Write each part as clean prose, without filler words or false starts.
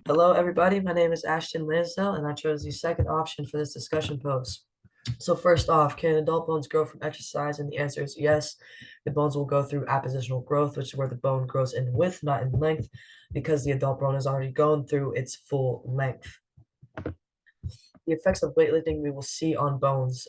Hello, everybody. My name is Ashton Lansdale, and I chose the second option for this discussion post. So first off, can adult bones grow from exercise? And the answer is yes. The bones will go through appositional growth, which is where the bone grows in width, not in length, because the adult bone has already gone through its full length. The effects of weightlifting we will see on bones.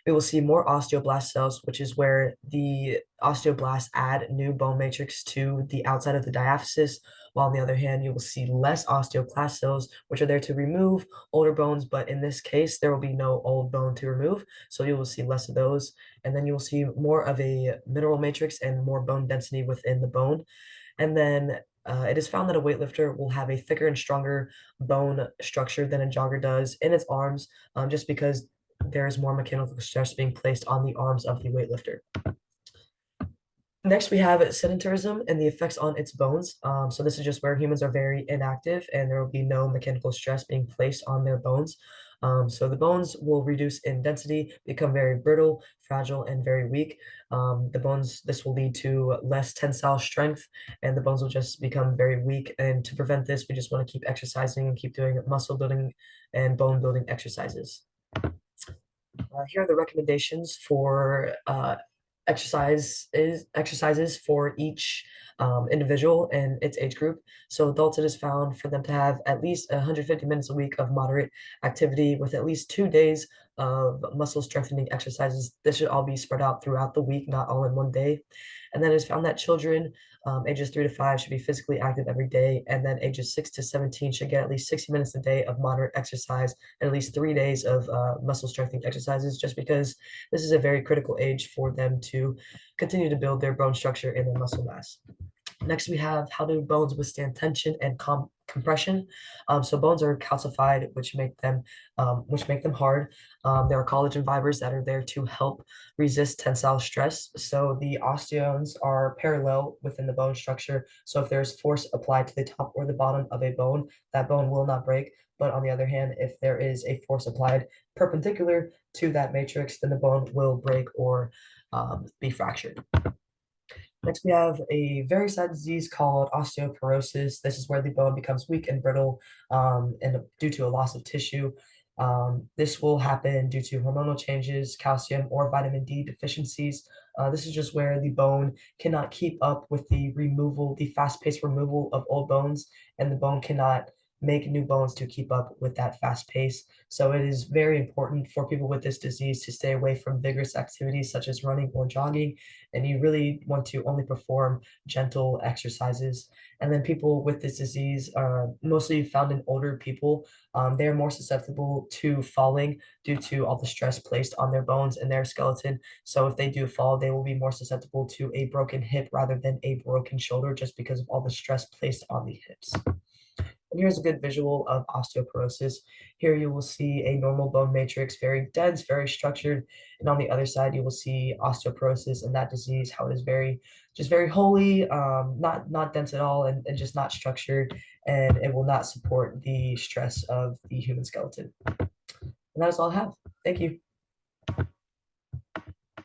We will see more osteoblast cells, which is where the osteoblasts add new bone matrix to the outside of the diaphysis, while on the other hand, you will see less osteoclast cells, which are there to remove older bones, but in this case, there will be no old bone to remove, so you will see less of those, and then you will see more of a mineral matrix and more bone density within the bone. And then it is found that a weightlifter will have a thicker and stronger bone structure than a jogger does in its arms, just because there is more mechanical stress being placed on the arms of the weightlifter. Next, we have sedentarism and the effects on its bones. So this is just where humans are very inactive and there will be no mechanical stress being placed on their bones. So the bones will reduce in density, become very brittle, fragile, and very weak. This will lead to less tensile strength, and the bones will just become very weak. And to prevent this, we just want to keep exercising and keep doing muscle building and bone building exercises. Here are the recommendations for exercises for each individual and its age group. So adults, it is found for them to have at least 150 minutes a week of moderate activity with at least 2 days of muscle strengthening exercises. This should all be spread out throughout the week, not all in one day. And then it's found that children ages 3 to 5 should be physically active every day, and then ages 6 to 17 should get at least 60 minutes a day of moderate exercise and at least 3 days of muscle strengthening exercises, just because this is a very critical age for them to continue to build their bone structure and their muscle mass. Next, we have how do bones withstand tension and compression. So bones are calcified, which make them hard. There are collagen fibers that are there to help resist tensile stress. So the osteones are parallel within the bone structure. So if there's force applied to the top or the bottom of a bone, that bone will not break. But on the other hand, if there is a force applied perpendicular to that matrix, then the bone will break or be fractured. Next, we have a very sad disease called osteoporosis. This is where the bone becomes weak and brittle and due to a loss of tissue. This will happen due to hormonal changes, calcium, or vitamin D deficiencies. This is just where the bone cannot keep up with the fast-paced removal of old bones, and the bone cannot make new bones to keep up with that fast pace. So it is very important for people with this disease to stay away from vigorous activities such as running or jogging, and you really want to only perform gentle exercises. And then people with this disease are mostly found in older people. They are more susceptible to falling due to all the stress placed on their bones and their skeleton. So if they do fall, they will be more susceptible to a broken hip rather than a broken shoulder, just because of all the stress placed on the hips. And here's a good visual of osteoporosis. Here you will see a normal bone matrix, very dense, very structured. And on the other side, you will see osteoporosis and that disease, how it is just very holy, not dense at all, and just not structured. And it will not support the stress of the human skeleton. And that is all I have. Thank you.